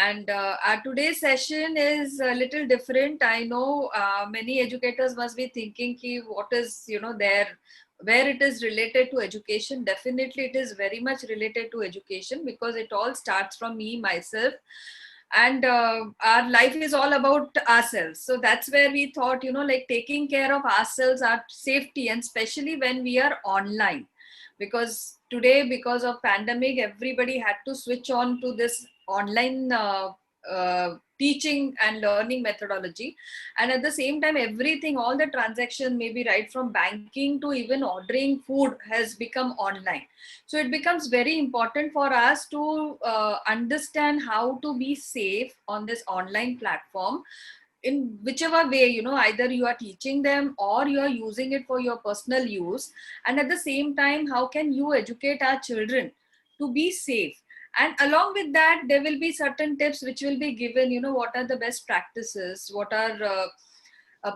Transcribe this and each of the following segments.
And our today's session is a little different. I know many educators must be thinking ki what is, where it is related to education. Definitely it is very much related to education because it all starts from me, myself. And our life is all about ourselves. So that's where we thought, like taking care of ourselves, our safety, and especially when we are online. Because today, because of pandemic, everybody had to switch on to this online teaching and learning methodology. And at the same time, everything, all the transaction, maybe right from banking to even ordering food, has become online. So it becomes very important for us to understand how to be safe on this online platform in whichever way, either you are teaching them or you are using it for your personal use. And at the same time, how can you educate our children to be safe? And along with that, there will be certain tips which will be given, what are the best practices, what are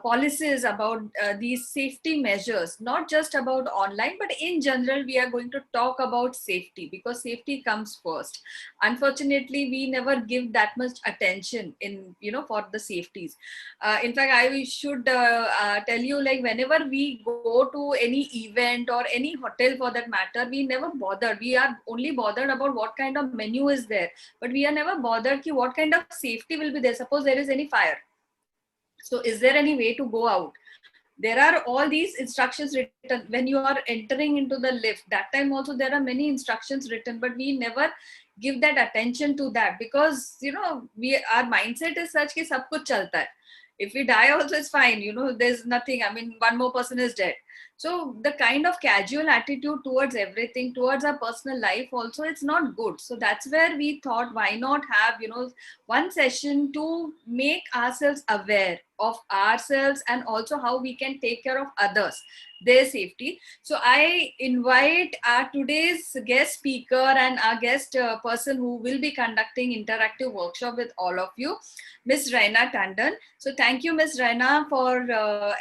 policies about these safety measures, not just about online, but in general. We are going to talk about safety because safety comes first. Unfortunately, we never give that much attention in, for the safeties. In fact, I should tell you, like whenever we go to any event or any hotel for that matter, we never bother. We are only bothered about what kind of menu is there, but we are never bothered ki what kind of safety will be there. Suppose there is any fire, so is there any way to go out? There are all these instructions written when you are entering into the lift. That time also there are many instructions written, but we never give that attention to that because we, our mindset is such ki sab kuch chalta hai. If we die also it's fine, there's nothing. I mean, one more person is dead. So the kind of casual attitude towards everything, towards our personal life also, it's not good. So that's where we thought, why not have, one session to make ourselves aware of ourselves and also how we can take care of others, their safety. So I invite our today's guest speaker and our guest person who will be conducting interactive workshop with all of you, Ms. Raina Tandon. So thank you, Ms. Raina, for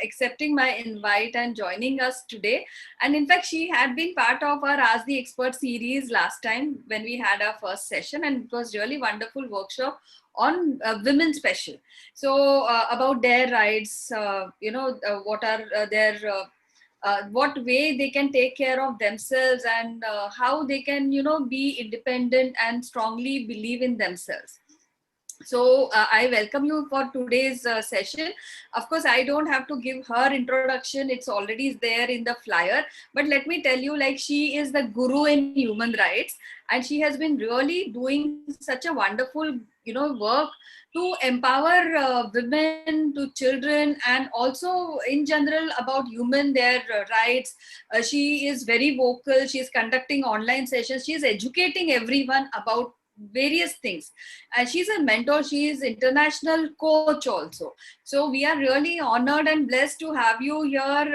accepting my invite and joining us today. And in fact, she had been part of our Ask the Expert series last time when we had our first session, and it was really wonderful workshop on women special. So about their rights, what are their what way they can take care of themselves, and how they can be independent and strongly believe in themselves. So I welcome you for today's session. Of course, I don't have to give her introduction. It's already there in the flyer. But let me tell you, like, she is the guru in human rights, and she has been really doing such a wonderful, work to empower women, to children, and also in general about human, their rights. She is very vocal. She is conducting online sessions. She is educating everyone about various things, and she's a mentor. She is international coach also. So we are really honored and blessed to have you here,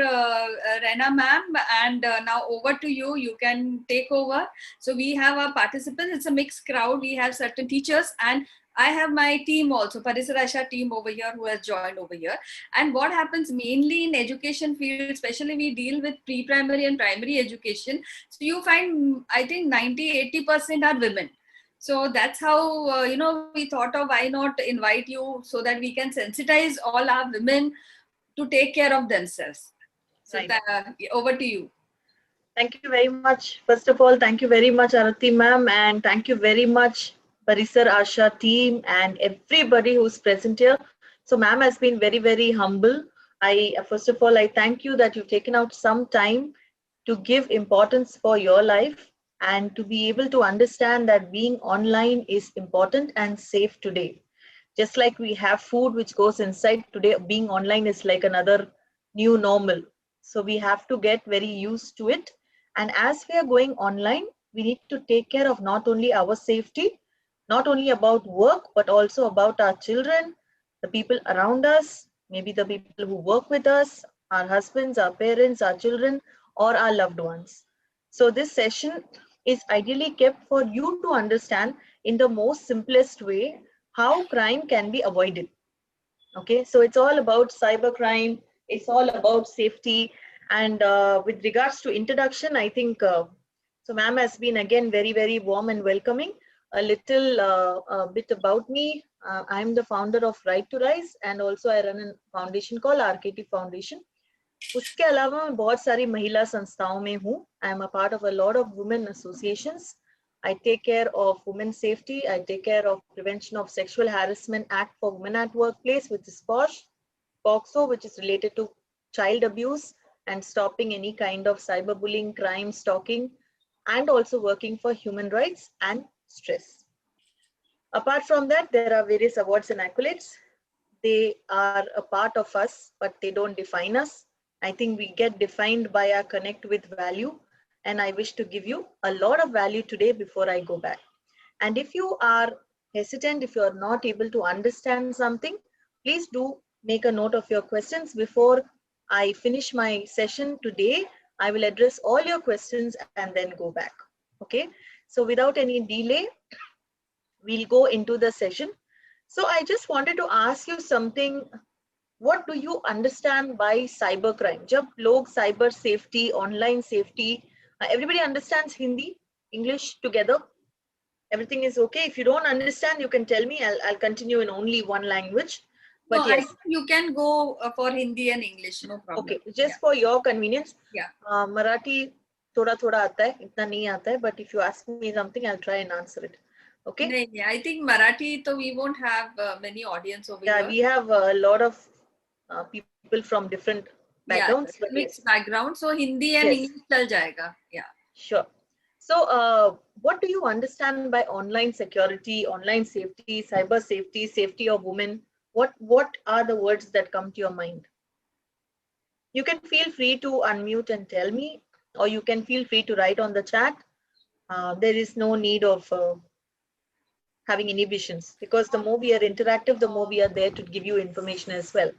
Rena ma'am. And now over to you. You can take over. So we have our participants. It's a mixed crowd. We have certain teachers, and I have my team also, Parisarasha team over here, who has joined over here. And what happens mainly in education field, especially we deal with pre-primary and primary education. So you find, I think 90-80% are women. So that's how, we thought of why not invite you so that we can sensitize all our women to take care of themselves. So Right. Over to you. Thank you very much. First of all, thank you very much, Arati ma'am, and thank you very much, Parisar Asha team, and everybody who's present here. So, ma'am has been very, very humble. First of all, I thank you that you've taken out some time to give importance for your life and to be able to understand that being online is important and safe today. Just like we have food which goes inside today, being online is like another new normal. So we have to get very used to it. And as we are going online, we need to take care of not only our safety, not only about work, but also about our children, the people around us, maybe the people who work with us, our husbands, our parents, our children, or our loved ones. So this session is ideally kept for you to understand in the most simplest way how crime can be avoided. Okay, so it's all about cybercrime, it's all about safety. And with regards to introduction, I think so ma'am has been again very, very warm and welcoming. a little bit about me. I'm the founder of Right to Rise, and also I run a foundation called RKT Foundation. उसके अलावा मैं बहुत सारी महिला संस्थाओं में हूँ. I am a part of a lot of women associations. I take care of women's safety. I take care of Prevention of Sexual Harassment Act for Women at Workplace, which is POSH, POXO, which is related to child abuse and stopping any kind of cyberbullying, crime, stalking, and also working for human rights and stress. Apart from that, there are various awards and accolades. They are a part of us, but they don't define us. I think we get defined by our connect with value, and I wish to give you a lot of value today before I go back. And if you are hesitant, if you are not able to understand something, please do make a note of your questions. Before I finish my session today, I will address all your questions and then go back. Okay, so without any delay, we'll go into the session. So I just wanted to ask you something. What do you understand by cybercrime? जब लोग cyber safety, online safety, everybody understands Hindi, English together. Everything is okay. If you don't understand, you can tell me. I'll continue in only one language. But no, yes, I think you can go for Hindi and English, no problem. Okay, just for your convenience. Yeah. Marathi thoda thoda aata hai, itna nahi aata hai. But if you ask me something, I'll try and answer it. Okay. I think Marathi, so we won't have many audience over here. Yeah, we have a lot of people from different backgrounds. Yeah, mixed background. So Hindi and English chal jayega. Yeah. Sure. So what do you understand by online security, online safety, cyber safety, safety of women? What are the words that come to your mind? You can feel free to unmute and tell me, or you can feel free to write on the chat. There is no need of having inhibitions, because the more we are interactive, the more we are there to give you information as well.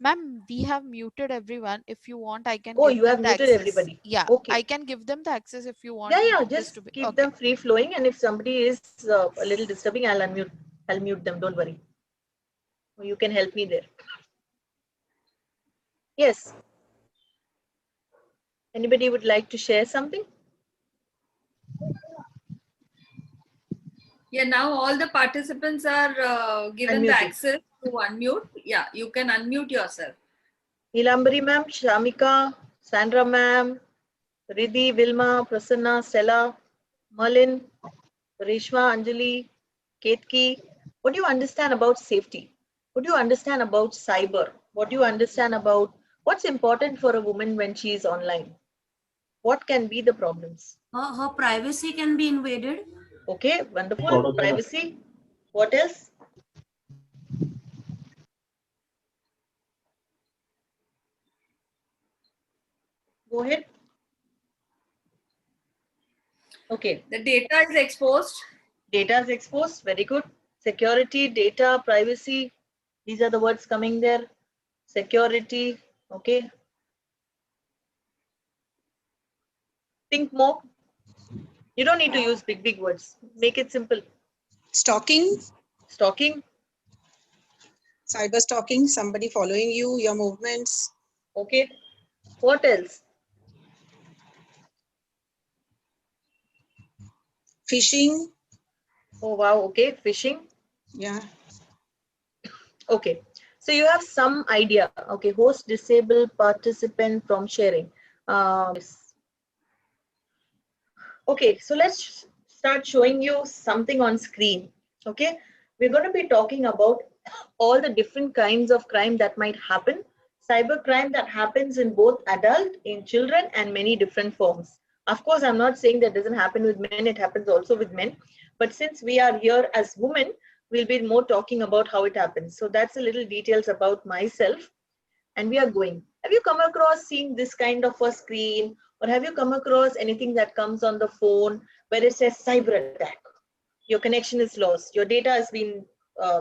Ma'am, we have muted everyone. If you want, I can. Oh, you have muted everybody. Yeah, okay. I can give them the access if you want. Yeah, just keep them free flowing, and if somebody is a little disturbing, I'll mute them. Don't worry. You can help me there. Yes. Anybody would like to share something? Yeah, now all the participants are given Unmuted. the access to unmute. Yeah, you can unmute yourself. Nilambari ma'am, Shamika, Sandra ma'am, Riddhi, Vilma, Prasanna, Stella, Merlin, Reshma, Anjali, Ketki. What do you understand about safety? What do you understand about cyber? What do you understand about what's important for a woman when she is online? What can be the problems? Her privacy can be invaded. Okay, wonderful. Privacy. What else? Go ahead. Okay. The data is exposed. Data is exposed. Very good. Security, data, privacy. These are the words coming there. Security. Okay. Think more. You don't need to use big words. Make it simple. Stalking. Stalking. Cyber stalking. Somebody following you, your movements. Okay. What else? Phishing. Oh wow. Okay. Phishing. Yeah. Okay. So you have some idea. Okay. Host disable participant from sharing. Okay, so let's start showing you something on screen. Okay, we're going to be talking about all the different kinds of crime that might happen. Cyber crime that happens in both adult, in children, and many different forms. Of course, I'm not saying that doesn't happen with men, it happens also with men. But since we are here as women, we'll be more talking about how it happens. So that's a little details about myself. And we are going. Have you come across seeing this kind of a screen? Or have you come across anything that comes on the phone where it says cyber attack? Your connection is lost. Your data has been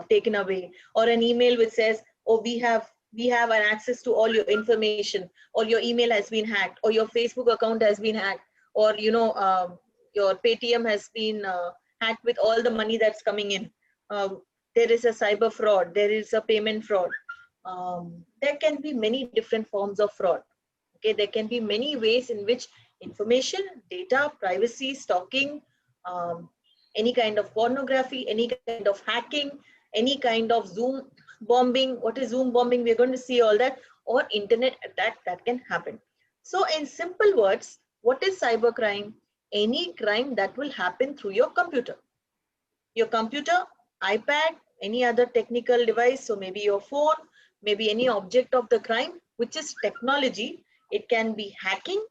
taken away. Or an email which says, oh, we have an access to all your information. Or your email has been hacked. Or your Facebook account has been hacked. Or, you know, your Paytm has been hacked with all the money that's coming in. There is a cyber fraud. There is a payment fraud. There can be many different forms of fraud. Okay, there can be many ways in which information, data, privacy, stalking, any kind of pornography, any kind of hacking, any kind of Zoom bombing. What is Zoom bombing? We're going to see all that, or internet attack that can happen. So in simple words, what is cybercrime? Any crime that will happen through your computer. Your computer, iPad, any other technical device, so maybe your phone, maybe any object of the crime, which is technology. It can be hacking.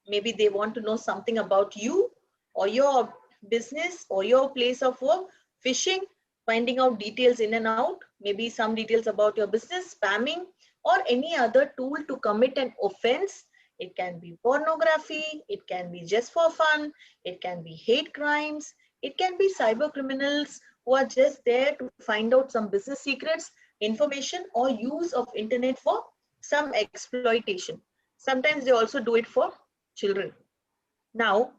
Maybe they want to know something about you or your business or your place of work, phishing, finding out details in and out, maybe some details about your business, spamming, or any other tool to commit an offense. It can be pornography, it can be just for fun, it can be hate crimes, it can be cyber criminals who are just there to find out some business secrets, information, or use of internet for some exploitation. Sometimes they also do it for children. Now,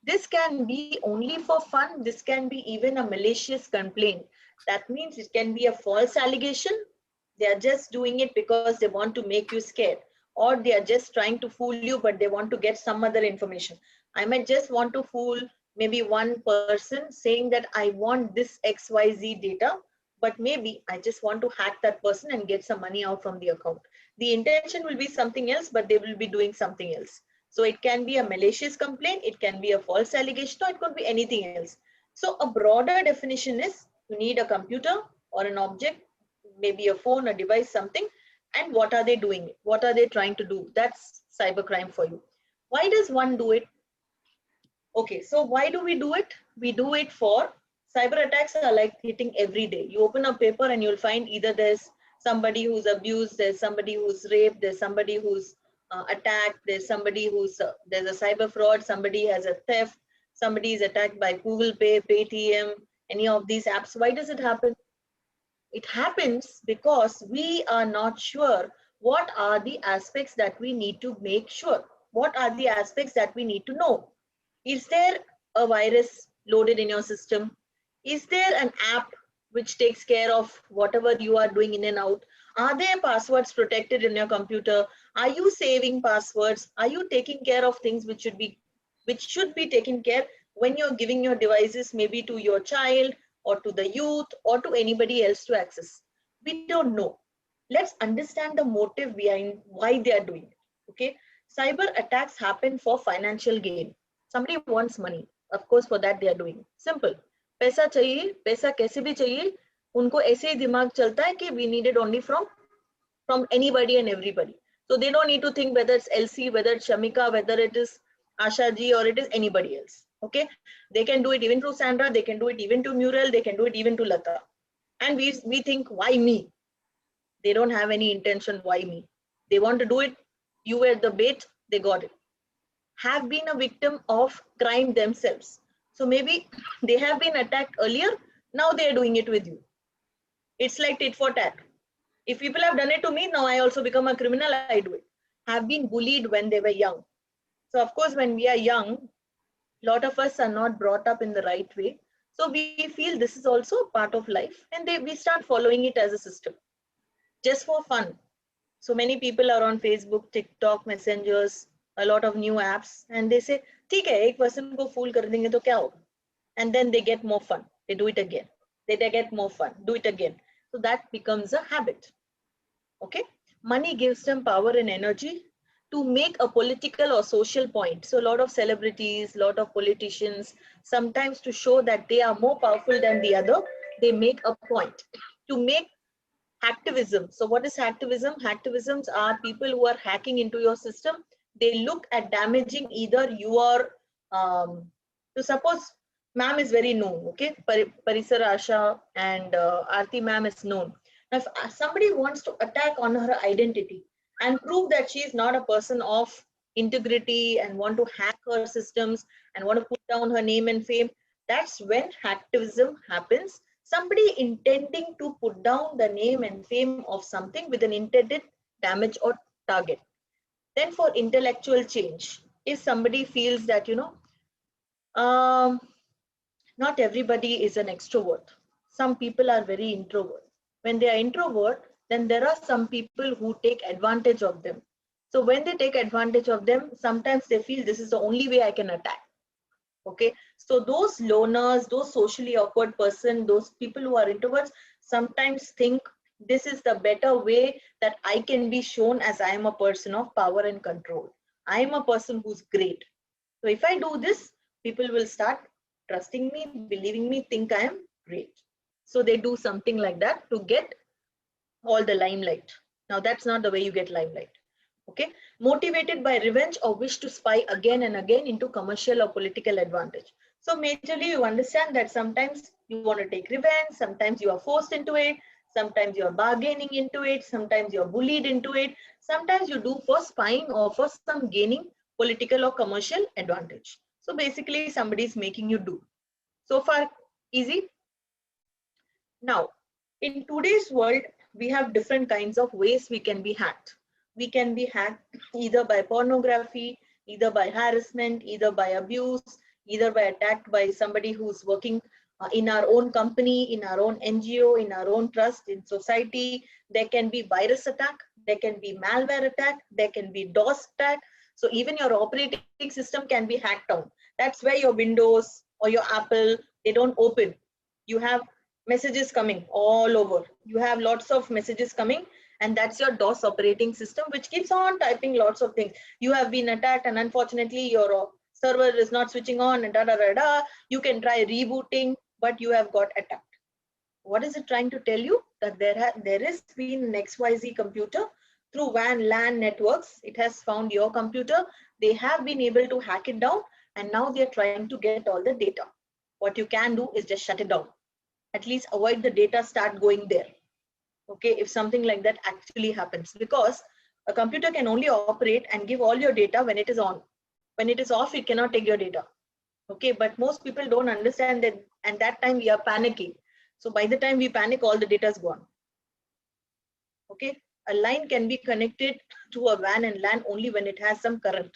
this can be only for fun. This can be even a malicious complaint. That means it can be a false allegation. They are just doing it because they want to make you scared, or they are just trying to fool you, but they want to get some other information. I might just want to fool maybe one person saying that I want this XYZ data, but maybe I just want to hack that person and get some money out from the account. The intention will be something else, but they will be doing something else. So it can be a malicious complaint, it can be a false allegation, or it could be anything else. So a broader definition is you need a computer or an object, maybe a phone, a device, something, and what are they doing? What are they trying to do? That's cybercrime for you. Why does one do it? Okay, so why do we do it? We do it for cyber attacks are like hitting every day. You open a paper and you'll find either there's somebody who's abused, there's somebody who's raped, there's somebody who's attacked, there's somebody who's there's a cyber fraud, somebody has a theft, somebody is attacked by Google Pay, Paytm, any of these apps. Why does it happen? It happens because we are not sure what are the aspects that we need to make sure. What are the aspects that we need to know? Is there a virus loaded in your system? Is there an app which takes care of whatever you are doing in and out? Are there passwords protected in your computer? Are you saving passwords? Are you taking care of things which should be taken care when you're giving your devices maybe to your child or to the youth or to anybody else to access? We don't know. Let's understand the motive behind why they are doing it. Okay, cyber attacks happen for financial gain. Somebody wants money, of course for that they are doing. Simple. पैसा चाहिए, पैसा कैसे भी चाहिए, उनको ऐसे ही दिमाग चलता है कि we need it only from anybody and everybody. So they don't need to think whether it's Elsie, whether it's Shamika, whether it is Asha ji, or it is anybody else. Okay, they can do it even to Sandra, they can do it even to Muriel, they can do it even to Lata. And we think, why me? They don't have any intention, why me? They want to do it. You were the bait, they got it. Have been a victim of crime themselves. So maybe they have been attacked earlier, now they are doing it with you. It's like tit for tat. If people have done it to me, now I also become a criminal, I do it. Have been bullied when they were young. So of course, when we are young, a lot of us are not brought up in the right way. So we feel this is also part of life, and we start following it as a system, just for fun. So many people are on Facebook, TikTok, messengers, a lot of new apps, and they say, ठीक है, एक person को fool कर देंगे तो क्या होगा? And then they get more fun. They do it again. They get more fun. Do it again. So that becomes a habit. Okay. Money gives them power and energy to make a political or social point. So a lot of celebrities, a lot of politicians, sometimes to show that they are more powerful than the other, they make a point to make hacktivism. So what is hacktivism? Hacktivisms are people who are hacking into your system. They look at damaging either your, so suppose ma'am is very known, okay? Parisar Asha and Aarti ma'am is known. Now, if somebody wants to attack on her identity and prove that she is not a person of integrity and want to hack her systems and want to put down her name and fame, that's when hacktivism happens. Somebody intending to put down the name and fame of something with an intended damage or target. Then for intellectual change, if somebody feels that, you know, not everybody is an extrovert. Some people are very introvert. When they are introvert, then there are some people who take advantage of them. So when they take advantage of them, sometimes they feel this is the only way I can attack. Okay, so those loners, those socially awkward person, those people who are introverts sometimes think this is the better way that I can be shown as I am a person of power and control. I am a person who's great. So if I do this, people will start trusting me, believing me, think I am great. So they do something like that to get all the limelight. Now that's not the way you get limelight. Okay, motivated by revenge or wish to spy again and again into commercial or political advantage. So majorly you understand that sometimes you want to take revenge, sometimes you are forced into it, sometimes you are bargaining into it, sometimes you are bullied into it, sometimes you do for spying or for some gaining political or commercial advantage. So basically somebody is making you do. So far easy. Now in today's world we have different kinds of ways we can be hacked. We can be hacked either by pornography, either by harassment, either by abuse, either by attacked by somebody who's working in our own company, in our own NGO, in our own trust, in society. There can be virus attack, there can be malware attack, there can be DOS attack. So even your operating system can be hacked down. That's where your Windows or your Apple, they don't open. You have messages coming all over. You have lots of messages coming, and that's your DOS operating system, which keeps on typing lots of things. You have been attacked, and unfortunately, your server is not switching on, and da da da da. You can try rebooting, but you have got attacked. What is it trying to tell you? That there has been an XYZ computer through WAN LAN networks. It has found your computer. They have been able to hack it down, and now they are trying to get all the data. What you can do is just shut it down. At least avoid the data start going there. Okay, if something like that actually happens, because a computer can only operate and give all your data when it is on. When it is off, it cannot take your data. Okay, but most people don't understand that, and that time we are panicking. So by the time we panic, all the data is gone. Okay, a line can be connected to a WAN and LAN only when it has some current.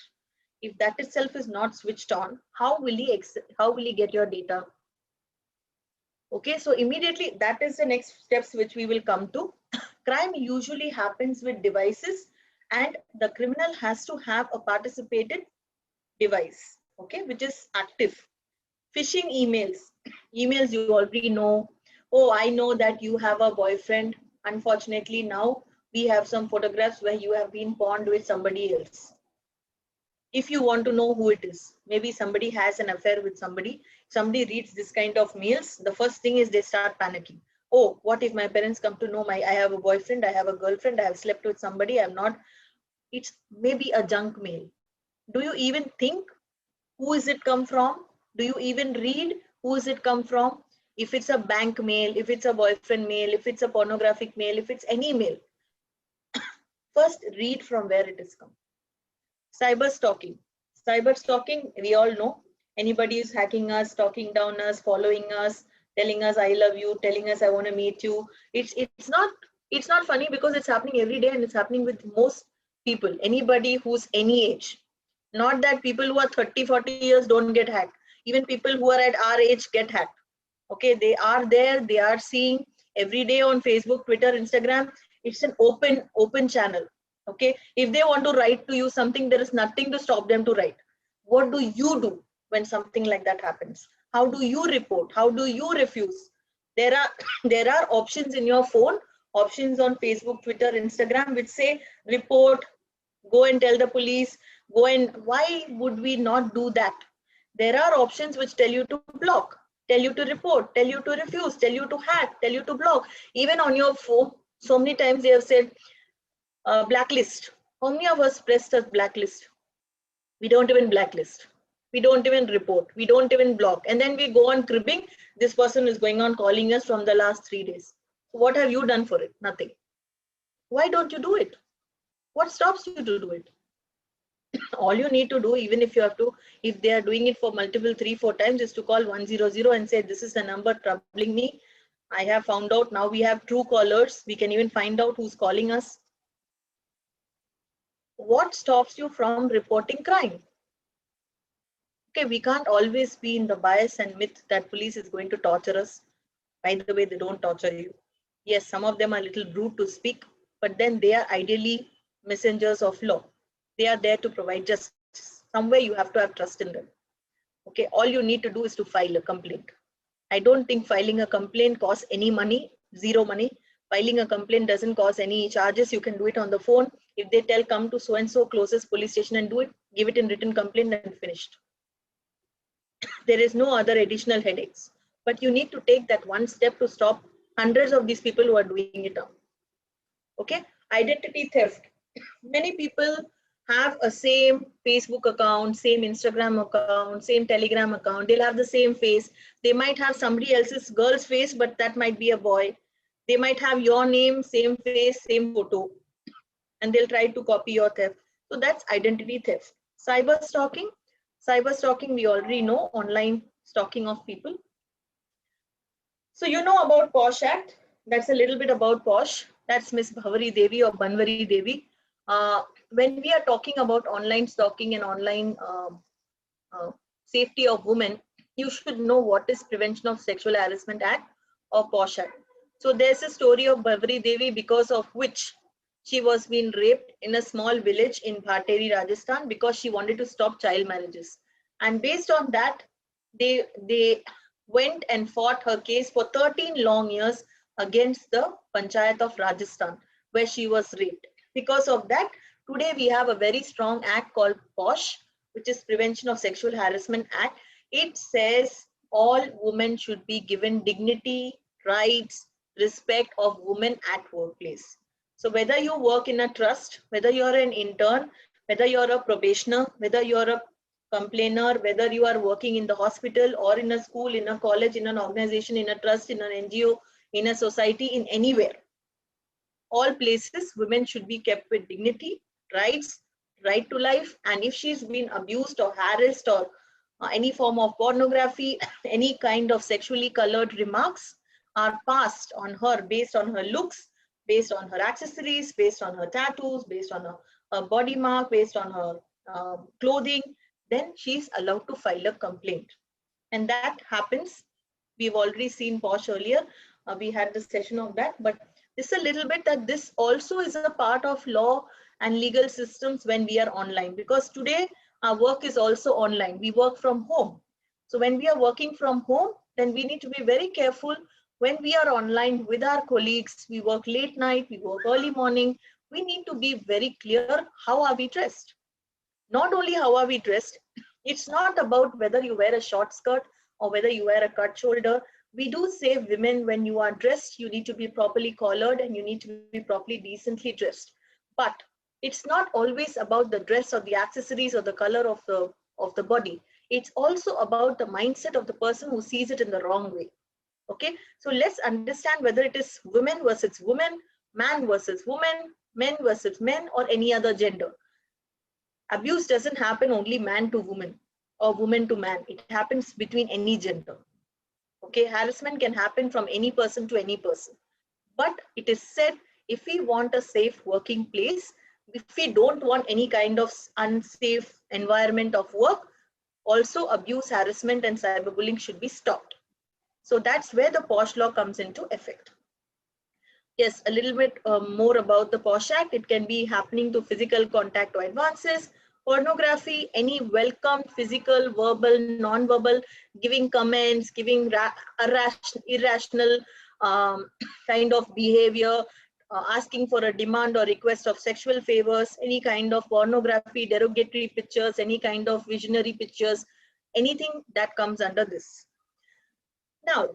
If that itself is not switched on, how will he get your data? Okay, so immediately that is the next steps which we will come to. Crime usually happens with devices, and the criminal has to have a participated device, okay, which is active. Phishing emails. Emails you already know. Oh, I know that you have a boyfriend. Unfortunately, now we have some photographs where you have been pawned with somebody else. If you want to know who it is, maybe somebody has an affair with somebody, somebody reads this kind of mails, the first thing is they start panicking. Oh, what if my parents come to know I have a boyfriend, I have a girlfriend, I have slept with somebody, I'm not. It's maybe a junk mail. Do you even think who is it come from? Do you even read who is it come from? If it's a bank mail, if it's a boyfriend mail, if it's a pornographic mail, if it's any mail, first read from where it is come. Cyber stalking. Cyber stalking, we all know. Anybody is hacking us, stalking down us, following us, telling us I love you, telling us I want to meet you. It's not funny because it's happening every day, and it's happening with most people. Anybody who's any age. Not that people who are 30, 40 years don't get hacked. Even people who are at our age get hacked. Okay, they are there, they are seeing every day on Facebook, Twitter, Instagram. It's an open channel. Okay, if they want to write to you something, there is nothing to stop them to write. What do you do when something like that happens? How do you report? How do you refuse? There are there are options in your phone, options on Facebook, Twitter, Instagram, which say report, go and tell the police, go and. Why would we not do that? There are options which tell you to block, tell you to report, tell you to refuse, tell you to hack, tell you to block. Even on your phone, so many times they have said blacklist. How many of us pressed a blacklist? We don't even blacklist. We don't even report. We don't even block. And then we go on cribbing. This person is going on calling us from the last 3 days. So what have you done for it? Nothing. Why don't you do it? What stops you to do it? All you need to do, even if you have to, if they are doing it for multiple 3-4 times, is to call 100 and say, this is the number troubling me. I have found out. Now we have true callers. We can even find out who's calling us. What stops you from reporting crime? Okay, we can't always be in the bias and myth that police is going to torture us. By the way, they don't torture you. Yes, some of them are a little rude to speak, but then they are ideally messengers of law. They are there to provide justice. Somewhere you have to have trust in them. Okay, all you need to do is to file a complaint. I don't think filing a complaint costs any money, zero money. Filing a complaint doesn't cost any charges. You can do it on the phone. If they tell come to so-and-so closest police station and do it, give it in written complaint and finished. There is no other additional headaches. But you need to take that one step to stop hundreds of these people who are doing it now. Okay, identity theft. Many people have a same Facebook account, same Instagram account, same Telegram account. They'll have the same face. They might have somebody else's girl's face, but that might be a boy. They might have your name, same face, same photo, and they'll try to copy your theft. So that's identity theft. Cyber stalking. Cyber stalking, we already know, online stalking of people. So you know about POSH Act. That's a little bit about POSH. That's Miss Bhavari Devi or Banwari Devi. When we are talking about online stalking and online safety of women, you should know what is Prevention of Sexual Harassment Act or POSH Act. So there's a story of Bhavari Devi because of which she was being raped in a small village in Bhateri, Rajasthan, because she wanted to stop child marriages. And based on that, they went and fought her case for 13 long years against the Panchayat of Rajasthan, where she was raped. Because of that, today we have a very strong act called POSH, which is Prevention of Sexual Harassment Act. It says all women should be given dignity, rights, respect of women at workplace. So whether you work in a trust, whether you're an intern, whether you're a probationer, whether you're a complainer, whether you are working in the hospital or in a school, in a college, in an organization, in a trust, in an NGO, in a society, in anywhere, all places, women should be kept with dignity, rights, right to life. And if she's been abused or harassed or any form of pornography, any kind of sexually colored remarks are passed on her based on her looks, based on her accessories, based on her tattoos, based on her body mark, based on her clothing, then she's allowed to file a complaint. And that happens. We've already seen POSH earlier. We had the session of that, but this a little bit that this also is a part of law and legal systems when we are online, because today our work is also online. We work from home. So when we are working from home, then we need to be very careful when we are online with our colleagues. We work late night, we work early morning. We need to be very clear, how are we dressed? Not only how are we dressed, it's not about whether you wear a short skirt or whether you wear a cut shoulder. We do say women, when you are dressed, you need to be properly collared and you need to be properly decently dressed. But it's not always about the dress or the accessories or the color of the body. It's also about the mindset of the person who sees it in the wrong way. Okay, so let's understand whether it is women versus women, man versus woman, men versus men, or any other gender. Abuse doesn't happen only man to woman or woman to man. It happens between any gender. Okay, harassment can happen from any person to any person. But it is said, if we want a safe working place, if we don't want any kind of unsafe environment of work, also abuse, harassment, and cyberbullying should be stopped. So that's where the POSH law comes into effect. Yes, a little bit more about the POSH Act. It can be happening to physical contact or advances, pornography, any welcome, physical, verbal, non-verbal, giving comments, giving irrational kind of behavior, asking for a demand or request of sexual favors, any kind of pornography, derogatory pictures, any kind of visionary pictures, anything that comes under this. Now,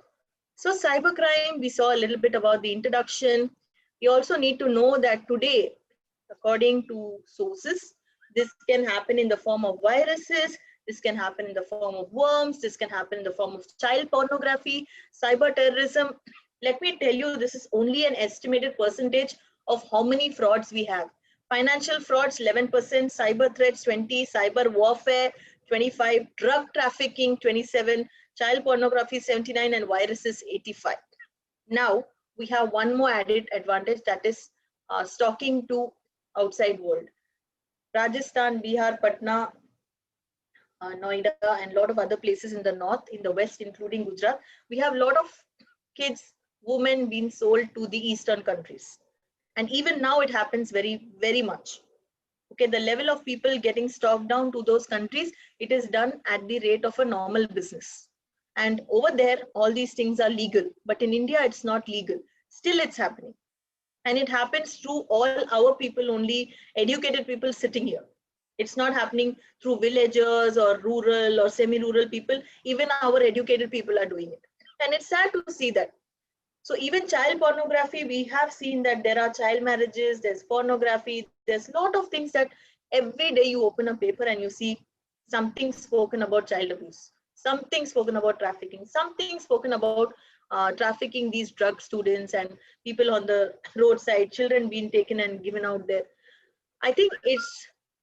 so cybercrime, we saw a little bit about the introduction. We also need to know that today, according to sources, this can happen in the form of viruses, this can happen in the form of worms, this can happen in the form of child pornography, cyber terrorism. Let me tell you, this is only an estimated percentage of how many frauds we have. Financial frauds, 11%, cyber threats, 20%, cyber warfare, 25%, drug trafficking, 27%, child pornography, 79%, and viruses, 85%. Now, we have one more added advantage, that is stalking to outside world. Rajasthan, Bihar, Patna, Noida, and a lot of other places in the north, in the west, including Gujarat, we have a lot of kids, women being sold to the eastern countries. And even now it happens very, very much. Okay, the level of people getting stocked down to those countries, it is done at the rate of a normal business. And over there, all these things are legal. But in India, it's not legal. Still, it's happening. And it happens through all our people, only educated people sitting here. It's not happening through villagers or rural or semi-rural people. Even our educated people are doing it. And it's sad to see that. So even child pornography, we have seen that there are child marriages, there's pornography, there's a lot of things that every day you open a paper and you see something spoken about child abuse, something spoken about trafficking, something spoken about trafficking these drug students and people on the roadside, children being taken and given out there. I think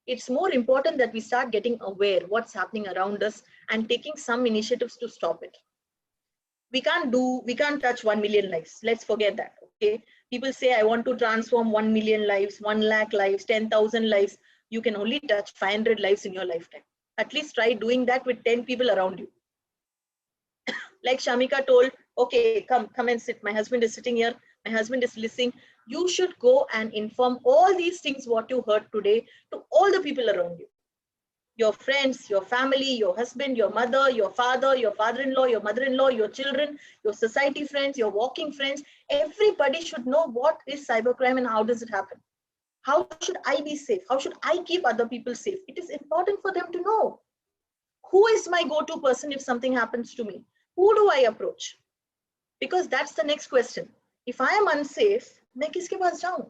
it's more important that we start getting aware what's happening around us and taking some initiatives to stop it. We can't touch 1 million lives. Let's forget that. Okay. People say, I want to transform 1 million lives, 1 lakh lives, 10,000 lives. You can only touch 500 lives in your lifetime. At least try doing that with 10 people around you. Like Shamika told, okay, come and sit. My husband is sitting here. My husband is listening. You should go and inform all these things, what you heard today, to all the people around you. Your friends, your family, your husband, your mother, your father-in-law, your mother-in-law, your children, your society friends, your walking friends. Everybody should know what is cybercrime and how does it happen. How should I be safe? How should I keep other people safe? It is important for them to know. Who is my go-to person if something happens to me? Who do I approach? Because that's the next question. If I am unsafe, मैं किसके पास जाऊं?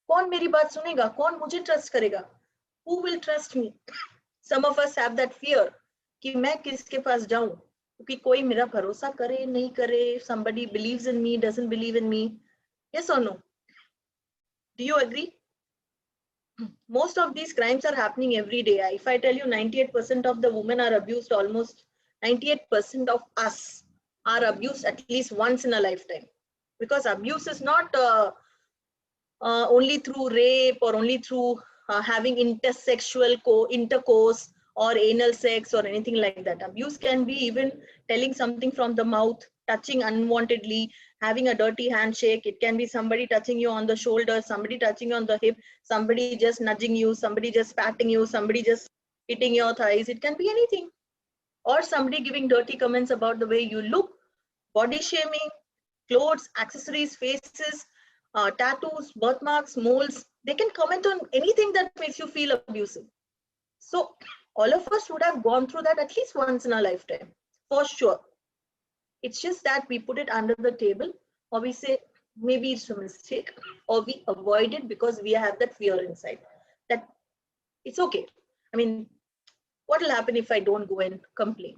कौन मेरी बात सुनेगा? कौन मुझे trust करेगा? Who will trust me? Some of us have that fear कि मैं किसके पास जाऊं क्योंकि कोई मेरा भरोसा करे नहीं करे. Somebody believes in me, doesn't believe in me. Yes or no? Do you agree? Most of these crimes are happening every day. If I tell you 98% of the women are abused, almost 98% of us are abused at least once in a lifetime. Because abuse is not only through rape or only through having intersexual intercourse or anal sex or anything like that. Abuse can be even telling something from the mouth, touching unwantedly, having a dirty handshake. It can be somebody touching you on the shoulder, somebody touching you on the hip, somebody just nudging you, somebody just patting you, somebody just hitting your thighs. It can be anything. Or somebody giving dirty comments about the way you look, body shaming, clothes, accessories, faces, tattoos, birthmarks, moles. They can comment on anything that makes you feel abusive. So all of us would have gone through that at least once in our lifetime, for sure. It's just that we put it under the table, or we say maybe it's a mistake, or we avoid it because we have that fear inside that it's okay. I mean, what will happen if I don't go and complain?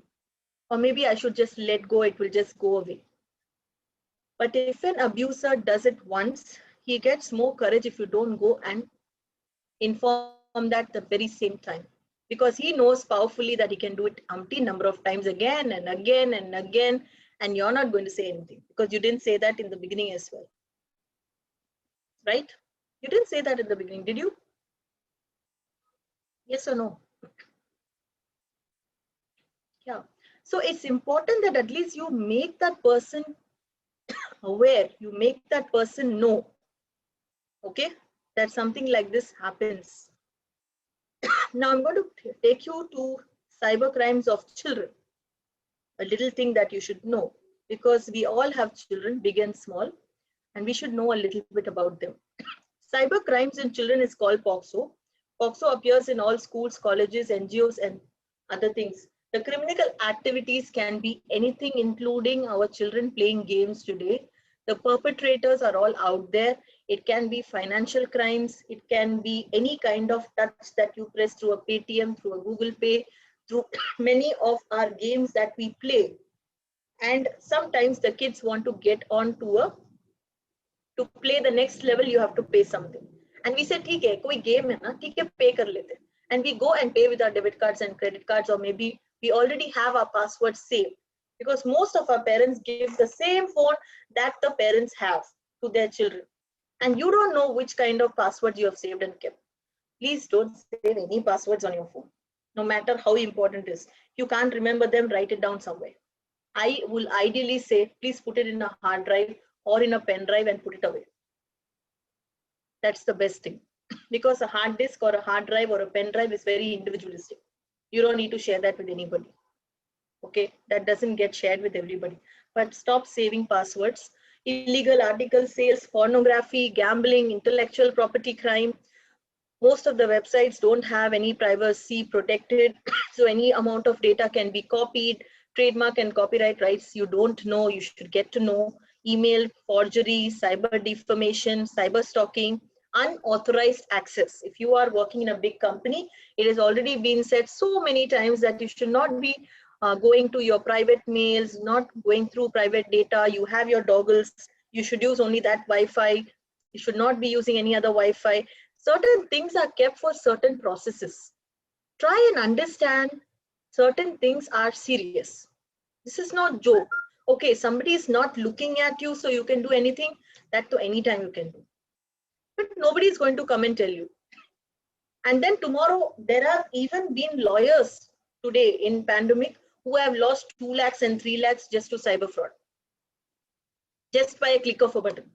Or maybe I should just let go, it will just go away. But if an abuser does it once, he gets more courage if you don't go and inform that the very same time. Because he knows powerfully that he can do it umpteen number of times again and again and again, and you're not going to say anything because you didn't say that in the beginning as well. Right? You didn't say that in the beginning, did you? Yes or no? Yeah. So it's important that at least you make that person aware, you make that person know, okay, that something like this happens. Now I'm going to take you to cyber crimes of children, a little thing that you should know, because we all have children, big and small, and we should know a little bit about them. Cyber crimes in children is called POCSO. POCSO appears in all schools, colleges, NGOs, and other things. The criminal activities can be anything, including our children playing games today. The perpetrators are all out there. It can be financial crimes. It can be any kind of touch that you press through a Paytm, through a Google Pay, through many of our games that we play. And sometimes the kids want to get on to play the next level, you have to pay something. And we say, ठीक है, कोई game है ना, ठीक है, pay कर लेते. And we go and pay with our debit cards and credit cards, or maybe we already have our password saved. Because most of our parents give the same phone that the parents have to their children. And you don't know which kind of passwords you have saved and kept. Please don't save any passwords on your phone, no matter how important it is. You can't remember them, write it down somewhere. I will ideally say, please put it in a hard drive or in a pen drive and put it away. That's the best thing. because a hard disk or a hard drive or a pen drive is very individualistic. You don't need to share that with anybody. Okay, that doesn't get shared with everybody. But stop saving passwords. Illegal article sales, pornography, gambling, intellectual property crime. Most of the websites don't have any privacy protected. So any amount of data can be copied. Trademark and copyright rights you don't know, you should get to know. Email forgery, cyber defamation, cyber stalking, unauthorized access. If you are working in a big company, it has already been said so many times that you should not be going to your private mails, not going through private data. You have your doggles, you should use only that Wi-Fi. You should not be using any other Wi-Fi. Certain things are kept for certain processes. Try and understand certain things are serious. This is not joke. Okay, somebody is not looking at you, so you can do anything. That to any time you can do. But nobody is going to come and tell you. And then tomorrow, there have even been lawyers today in pandemic who have lost 2 lakhs and 3 lakhs just to cyber fraud. Just by a click of a button.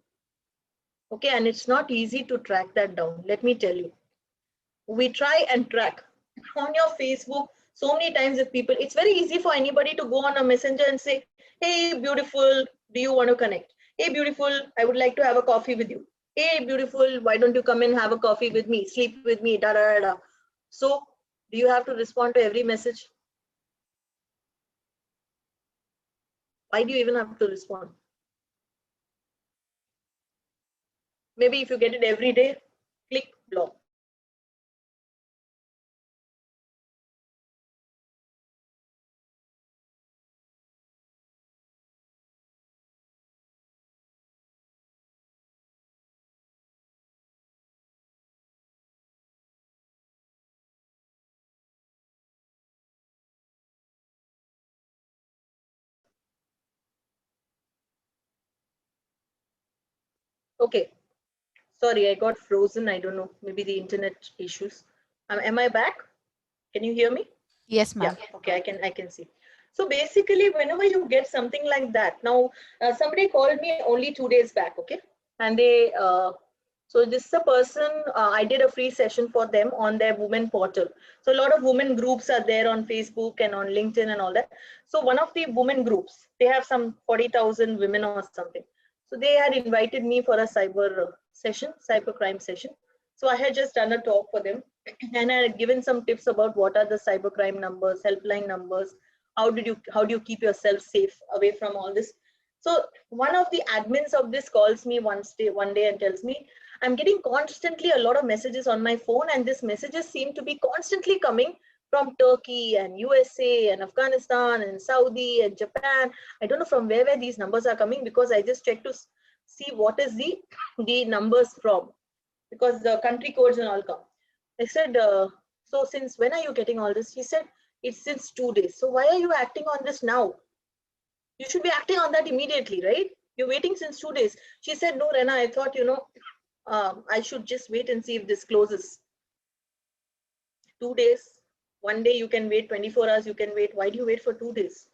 Okay, and it's not easy to track that down. Let me tell you. We try and track on your Facebook so many times if people, it's very easy for anybody to go on a messenger and say, hey, beautiful, do you want to connect? Hey, beautiful, I would like to have a coffee with you. Hey, beautiful, why don't you come and have a coffee with me, sleep with me, da da da. So do you have to respond to every message? Why do you even have to respond? Maybe if you get it every day, click block. Okay, sorry, I got frozen. I don't know, maybe the internet issues. Am I back? Can you hear me? Yes, Yeah, ma'am. okay, I can see. So basically, whenever you get something like that, now somebody called me only 2 days back, okay, and they so this is a person, I did a free session for them on their women portal. So a lot of women groups are there on Facebook and on LinkedIn and all that. So one of the women groups, they have some 40,000 women or something. So they had invited me for a cyber session, cyber crime session. So I had just done a talk for them and I had given some tips about what are the cybercrime numbers, helpline numbers, how do you keep yourself safe away from all this. So one of the admins of this calls me one day and tells me, I'm getting constantly a lot of messages on my phone, and these messages seem to be constantly coming from Turkey and USA and Afghanistan and Saudi and Japan. I don't know from where these numbers are coming, because I just checked to see what is the numbers from, because the country codes and all come. I said, so since when are you getting all this? He said, it's since 2 days. So why are you acting on this now? You should be acting on that immediately, right? You're waiting since 2 days. She said, no, Rena, I thought, I should just wait and see if this closes. 2 days, 1 day you can wait, 24 hours you can wait. Why do you wait for 2 days?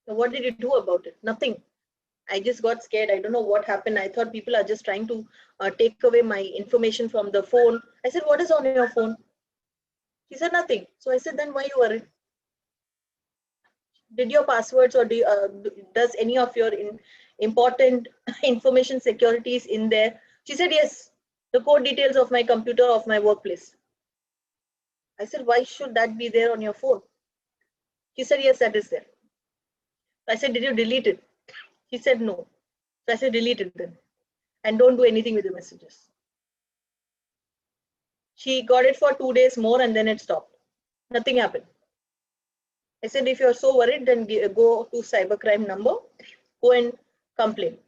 So what did you do about it? Nothing. I just got scared. I don't know what happened. I thought people are just trying to take away my information from the phone. I said, what is on your phone? He said, nothing. So I said, then why you worried? Did your passwords or does any of your important information security is in there? She said, yes, the code details of my computer of my workplace. I said, why should that be there on your phone? He said, yes, that is there. I said, did you delete it? He said, no. So I said, delete it then. And don't do anything with the messages. She got it for 2 days more and then it stopped. Nothing happened. I said, if you're so worried, then go to cybercrime number, go and complain.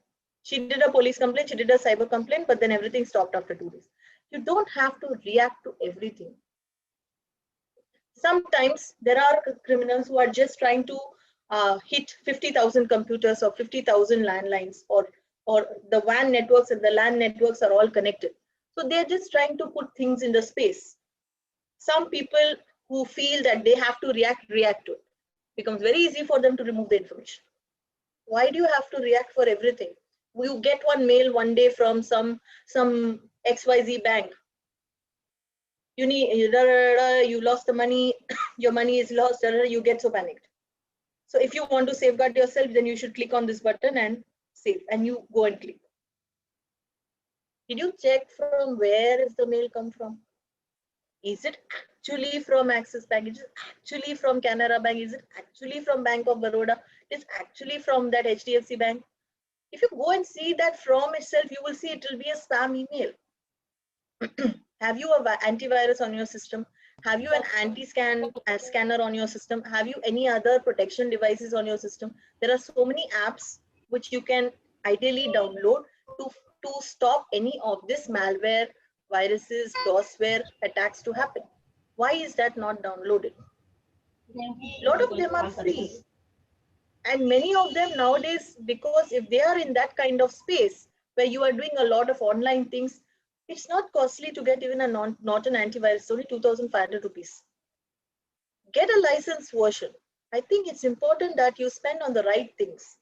She did a police complaint, she did a cyber complaint, but then everything stopped after 2 days. You don't have to react to everything. Sometimes there are criminals who are just trying to hit 50,000 computers or 50,000 landlines, or the WAN networks and the LAN networks are all connected. So they're just trying to put things in the space. Some people who feel that they have to react to it. It becomes very easy for them to remove the information. Why do you have to react for everything? You get one mail one day from some XYZ bank. You lost the money, your money is lost, you get so panicked. So if you want to safeguard yourself, then you should click on this button and save, and you go and click. Did you check from where is the mail come from? Is it actually from Axis Bank? Is it actually from Canara Bank? Is it actually from Bank of Baroda? Is it actually from that HDFC Bank? If you go and see that from itself, you will see it will be a spam email. Have you an antivirus on your system? Have you an anti-scanner on your system? Have you any other protection devices on your system? There are so many apps which you can ideally download to stop any of this malware, viruses, DOSware attacks to happen. Why is that not downloaded? A lot of them are free. And many of them nowadays, because if they are in that kind of space where you are doing a lot of online things, it's not costly to get even a not an antivirus, it's only 2,500 rupees. Get a licensed version. I think it's important that you spend on the right things.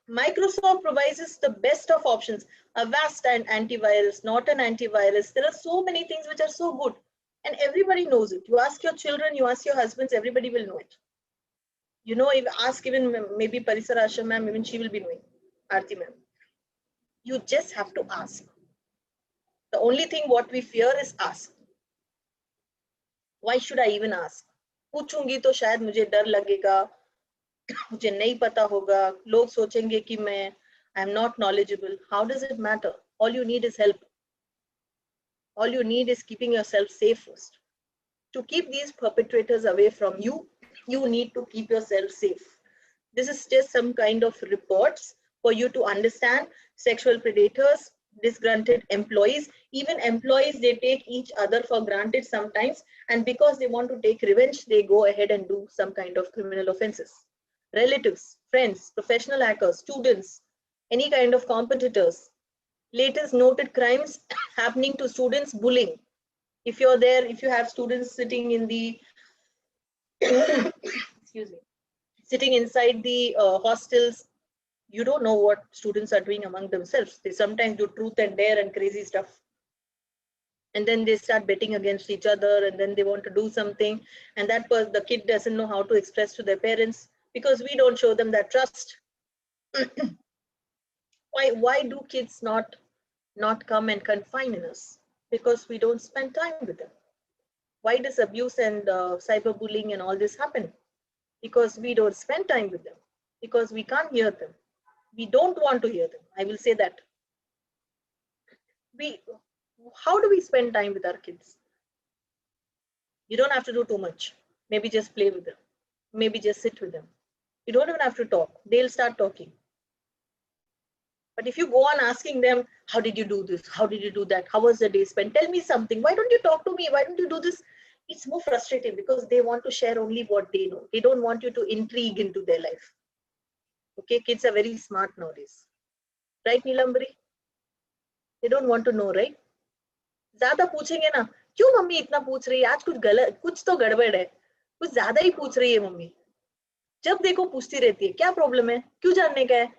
Microsoft provides the best of options, Avast and antivirus, Norton antivirus. There are so many things which are so good and everybody knows it. You ask your children, you ask your husbands, everybody will know it. You know, if ask even maybe Parisar Asha ma'am, even she will be knowing, Aarti ma'am. You just have to ask. The only thing what we fear is ask. Why should I even ask? पूछूंगी तो शायद मुझे डर लगेगा, मुझे नहीं पता होगा, लोग सोचेंगे कि मैं I am not knowledgeable. How does it matter? All you need is help. All you need is keeping yourself safe first. To keep these perpetrators away from you, you need to keep yourself safe. This is just some kind of reports for you to understand sexual predators, disgruntled employees, even employees, they take each other for granted sometimes, and because they want to take revenge, they go ahead and do some kind of criminal offenses. Relatives, friends, professional hackers, students, any kind of competitors. Latest noted crimes happening to students, bullying. If you're there, if you have students sitting in the excuse me, sitting inside the hostels, you don't know what students are doing among themselves. They sometimes do truth and dare and crazy stuff. And then they start betting against each other, and then they want to do something. And that the kid doesn't know how to express to their parents because we don't show them that trust. Why do kids not come and confine in us? Because we don't spend time with them. Why does abuse and cyberbullying and all this happen? Because we don't spend time with them, because we can't hear them. We don't want to hear them. I will say that. How do we spend time with our kids? You don't have to do too much. Maybe just play with them. Maybe just sit with them. You don't even have to talk. They'll start talking. But if you go on asking them, how did you do this? How did you do that? How was the day spent? Tell me something. Why don't you talk to me? Why don't you do this? It's more frustrating because they want to share only what they know. They don't want you to intrigue into their life. Okay, kids are very smart nowadays. Right, Neelambari? They don't want to know, right? ज़्यादा पूछेंगे ना, क्यों mummy इतना पूछ रही है? आज कुछ गलत, कुछ तो गड़बड़ है, कुछ ज़्यादा ही पूछ रही है मम्मी. जब देखो पूछती रहती है, क्या प्रॉब्लम है? क्यों जानने का है?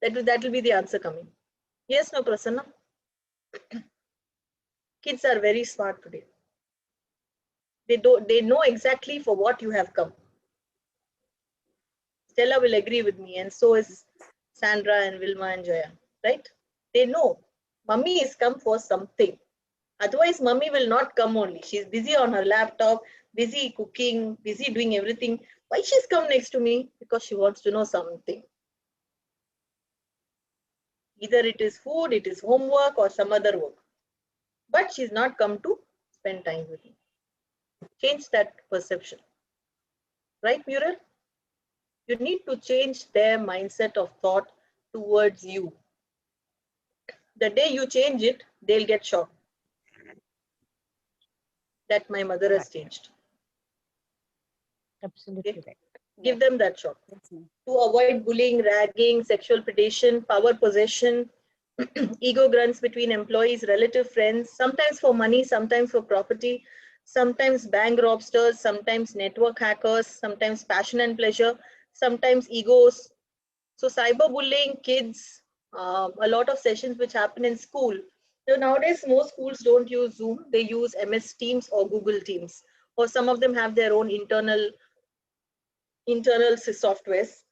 That will be the answer coming. Yes, no, Prasanna? Kids are very smart today. They know exactly for what you have come. Stella will agree with me, and so is Sandra and Vilma and Joya, right? They know mummy is come for something. Otherwise, mummy will not come only. She's busy on her laptop, busy cooking, busy doing everything. Why she's come next to me? Because she wants to know something. Either it is food, it is homework, or some other work. But she's not come to spend time with me. Change that perception. Right, Muriel? You need to change their mindset of thought towards you. The day you change it, they'll get shocked that my mother has changed. Absolutely Okay? right. Give them that shock. To avoid bullying, ragging, sexual predation, power possession, ego grunts between employees, relative friends, sometimes for money, sometimes for property, sometimes bank robsters, sometimes network hackers, sometimes passion and pleasure, sometimes egos. So cyberbullying, kids, a lot of sessions which happen in school, So nowadays, most schools don't use Zoom. They use MS Teams or Google Teams, or some of them have their own internal softwares.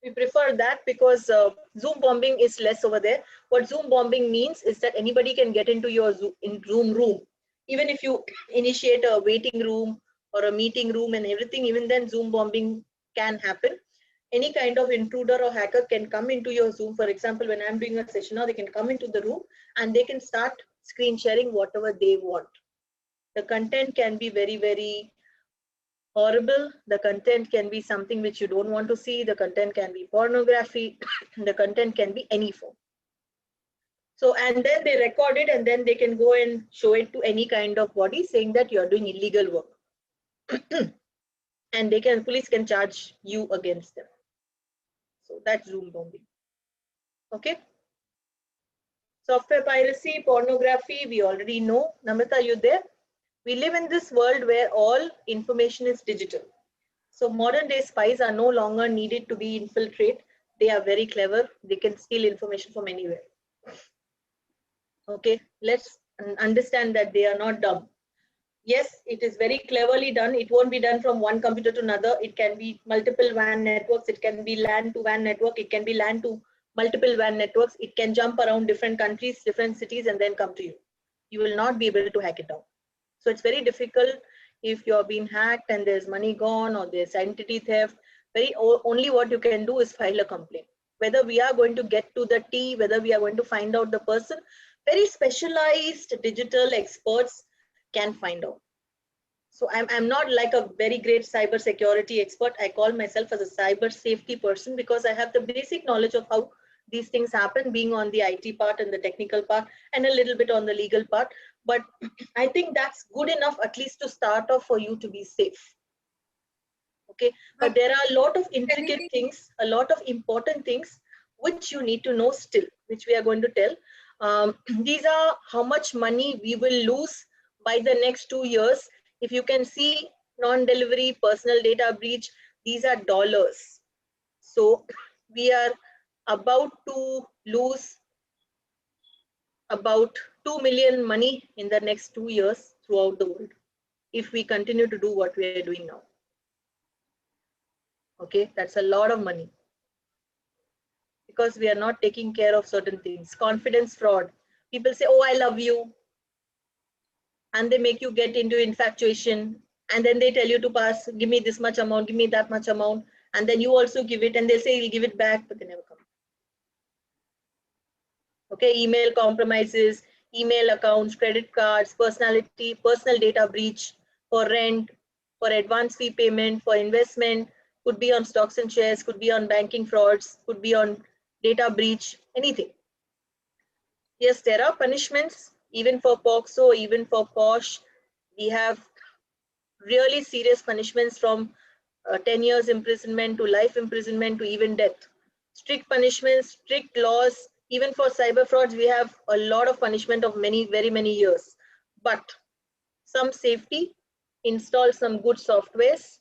We prefer that because Zoom bombing is less over there. What Zoom bombing means is that anybody can get into your Zoom room. Even if you initiate a waiting room or a meeting room and everything, even then Zoom bombing can happen. Any kind of intruder or hacker can come into your Zoom. For example, when I'm doing a session now, they can come into the room and they can start screen sharing whatever they want. The content can be very, very horrible. The content can be something which you don't want to see. The content can be pornography. The content can be any form. So, and then they record it and then they can go and show it to any kind of body saying that you're doing illegal work. And police can charge you against them. So that's Zoom bombing. Okay. Software piracy, pornography, we already know. Namrata, are you there? We live in this world where all information is digital. So modern day spies are no longer needed to be infiltrate. They are very clever. They can steal information from anywhere. Okay, let's understand that they are not dumb. Yes, it is very cleverly done. It won't be done from one computer to another. It can be multiple WAN networks. It can be LAN to WAN network. It can be LAN to multiple WAN networks. It can jump around different countries, different cities, and then come to you. You will not be able to hack it down. So it's very difficult if you're being hacked and there's money gone or there's identity theft. Only what you can do is file a complaint. Whether we are going to get to the T, whether we are going to find out the person, very specialized digital experts can find out. So I'm not like a very great cyber security expert. I call myself as a cyber safety person because I have the basic knowledge of how these things happen, being on the IT part and the technical part and a little bit on the legal part. But I think that's good enough at least to start off for you to be safe. Okay, but there are a lot of intricate things, a lot of important things which you need to know still, which we are going to tell. These are how much money we will lose by the next 2 years. If you can see non-delivery, personal data breach, these are dollars. So we are about to lose about 2 million money in the next 2 years throughout the world if we continue to do what we are doing now. Okay, that's a lot of money because we are not taking care of certain things. Confidence fraud. People say, oh, I love you. And they make you get into infatuation. And then they tell you to pass, give me this much amount, give me that much amount. And then you also give it and they say you'll give it back, but they never come. Okay, email compromises, email accounts, credit cards, personal data breach for rent, for advance fee payment, for investment, could be on stocks and shares, could be on banking frauds, could be on data breach, anything. Yes, there are punishments, even for POXO, even for POSH. We have really serious punishments from 10 years imprisonment to life imprisonment to even death. Strict punishments, strict laws. Even for cyber frauds, we have a lot of punishment of very many years. But some safety, install some good softwares,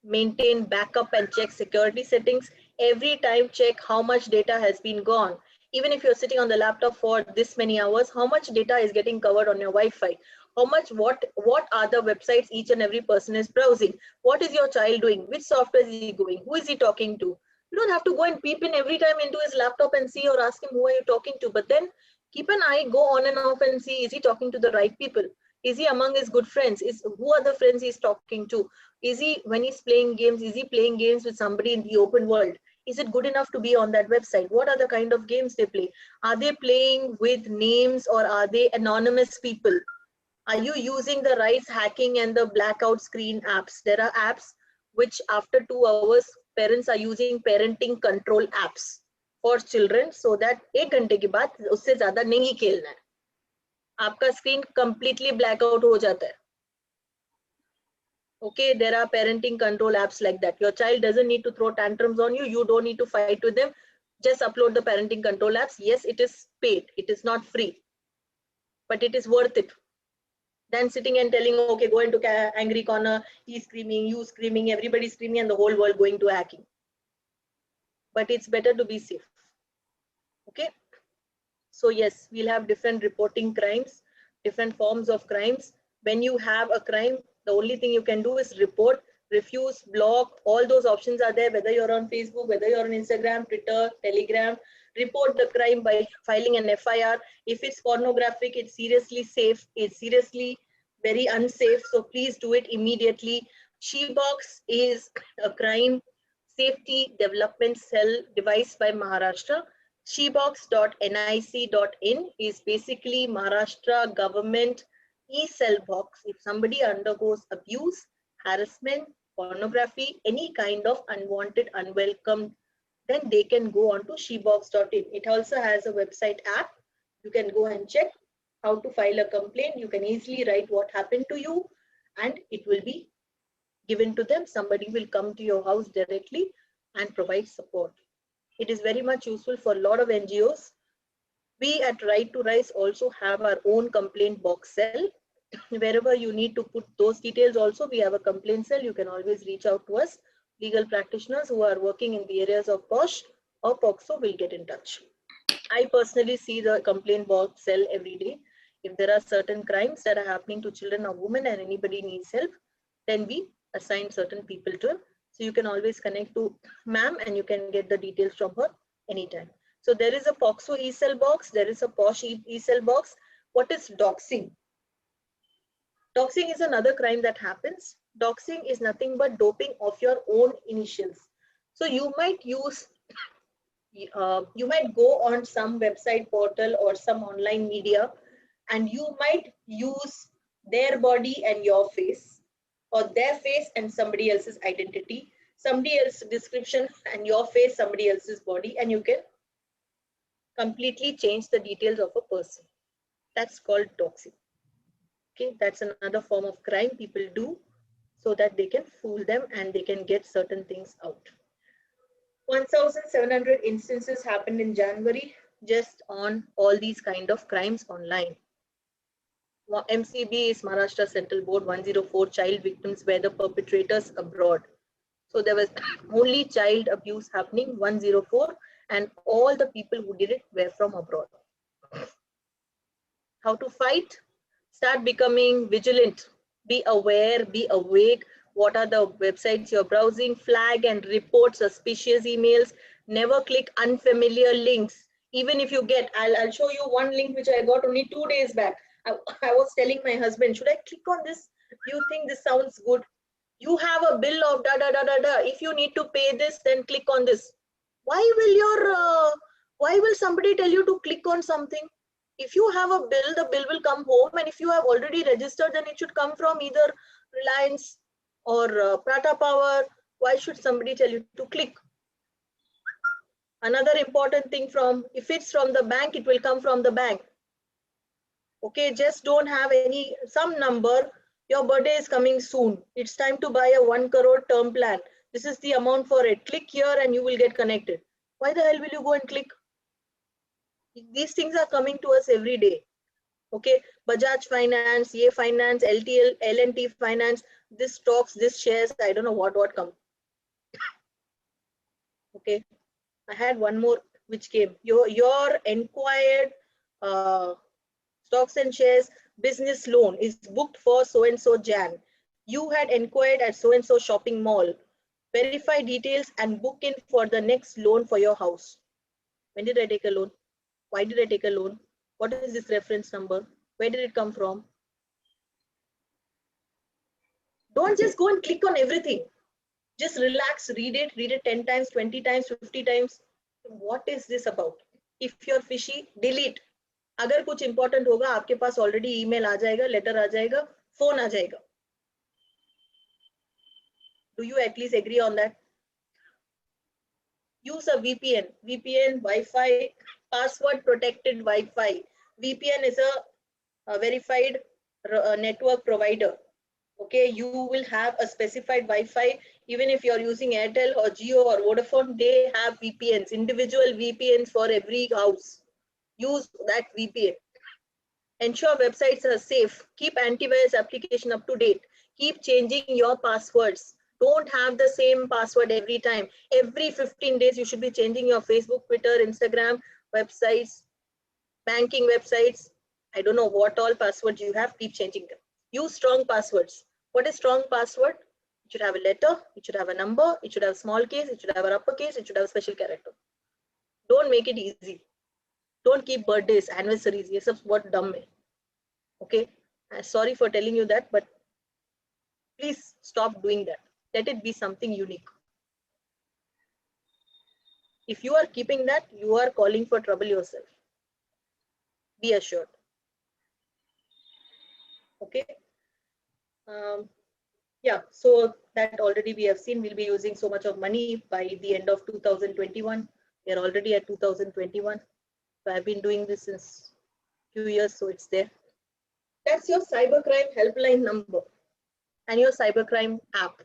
maintain backup and check security settings. Every time check how much data has been gone. Even if you're sitting on the laptop for this many hours, how much data is getting covered on your Wi-Fi? How much, what are the websites each and every person is browsing? What is your child doing? Which software is he going? Who is he talking to? You don't have to go and peep in every time into his laptop and see or ask him who are you talking to, but then keep an eye, go on and off and see, is he talking to the right people? Is he among his good friends? Who are the friends he's talking to? Is he, when he's playing games, is he playing games with somebody in the open world? Is it good enough to be on that website? What are the kind of games they play? Are they playing with names or are they anonymous people? Are you using the rights hacking and the blackout screen apps? There are apps which after 2 hours, parents are using parenting control apps for children so that 1 घंटे के बाद उससे ज़्यादा नहीं खेलना है. आपका screen completely blackout हो जाता है. Okay, there are parenting control apps like that. Your child doesn't need to throw tantrums on you. You don't need to fight with them. Just upload the parenting control apps. Yes, it is paid. It is not free, but it is worth it. Than sitting and telling, okay, go into angry corner, he's screaming, you screaming, everybody screaming, and the whole world going to hacking. But it's better to be safe. Okay. So yes, we'll have different reporting crimes, different forms of crimes. When you have a crime, the only thing you can do is report, refuse, block. All those options are there, whether you're on Facebook, whether you're on Instagram, Twitter, Telegram. Report the crime by filing an FIR. If it's pornographic, it's seriously safe. It's seriously very unsafe. So please do it immediately. Shebox is a crime safety development cell devised by Maharashtra. Shebox.nic.in is basically Maharashtra government e-cell box. If somebody undergoes abuse, harassment, pornography, any kind of unwanted, unwelcome, then they can go on to shebox.in. It also has a website app. You can go and check how to file a complaint. You can easily write what happened to you and it will be given to them. Somebody will come to your house directly and provide support. It is very much useful for a lot of NGOs. We at Right to Rise also have our own complaint box cell. Wherever you need to put those details also, we have a complaint cell. You can always reach out to us. Legal practitioners who are working in the areas of POSH or POXO will get in touch. I personally see the complaint box cell every day. If there are certain crimes that are happening to children or women and anybody needs help, then we assign certain people to him. So you can always connect to ma'am and you can get the details from her anytime. So there is a POXO e-cell box, there is a POSH e-cell box. What is doxing? Doxing is another crime that happens. Doxing is nothing but doping of your own initials. So you might use, you might go on some website portal or some online media and you might use their body and your face, or their face and somebody else's identity, somebody else's description and your face, somebody else's body, and you can completely change the details of a person. That's called doxing. Okay, that's another form of crime people do so that they can fool them and they can get certain things out. 1,700 instances happened in January just on all these kind of crimes online. MCB is Maharashtra Central Board. 104 child victims were the perpetrators abroad. So there was only child abuse happening, 104, and all the people who did it were from abroad. How to fight? Start becoming vigilant. Be aware, be awake. What are the websites you're browsing? Flag and report suspicious emails. Never click unfamiliar links. Even if you get, I'll show you one link which I got only 2 days back. I was telling my husband, should I click on this? You think this sounds good? You have a bill of da da da da da. If you need to pay this, then click on this. Why will somebody tell you to click on something? If you have a bill, the bill will come home, and if you have already registered, then it should come from either Reliance or Tata Power. Why should somebody tell you to click? Another important thing, if it's from the bank, it will come from the bank. Okay, just don't have some number. Your birthday is coming soon. It's time to buy a 1 crore term plan. This is the amount for it. Click here and you will get connected. Why the hell will you go and click? These things are coming to us every day. Okay, Bajaj Finance, Ye Finance, LTL, L&T Finance, this stocks, this shares, I don't know what come. Okay, I had one more which came. Your inquired stocks and shares business loan is booked for so-and-so Jan. You had inquired at so-and-so shopping mall. Verify details and book in for the next loan for your house. When did I take a loan? Why did I take a loan? What is this reference number? Where did it come from? Don't just go and click on everything. Just relax, read it 10 times, 20 times, 50 times. What is this about? If you're fishy, delete. अगर कुछ important होगा, आपके पास already email आ जाएगा, letter आ जाएगा, phone आ जाएगा. Do you at least agree on that? Use a VPN. VPN, Wi-Fi, password protected Wi-Fi. VPN is a verified network provider. Okay, you will have a specified Wi-Fi. Even if you're using Airtel or Jio or Vodafone, they have VPNs, individual VPNs for every house. Use that VPN. Ensure websites are safe. Keep antivirus application up to date. Keep changing your passwords. Don't have the same password every time. Every 15 days, you should be changing your Facebook, Twitter, Instagram, websites. banking websites. I don't know what all passwords you have, keep changing them. Use strong passwords. What is strong password? It should have a letter, it should have a number, it should have a small case, it should have an uppercase, it should have a special character. Don't make it easy. Don't keep birthdays, anniversaries. Yes, what dumb है. Okay. Sorry for telling you that, but please stop doing that. Let it be something unique. If you are keeping that, you are calling for trouble yourself. Be assured. Okay. Yeah, so that already we have seen we'll be using so much of money by the end of 2021. We are already at 2021. So I've been doing this since few years, so it's there. That's your cybercrime helpline number and your cybercrime app.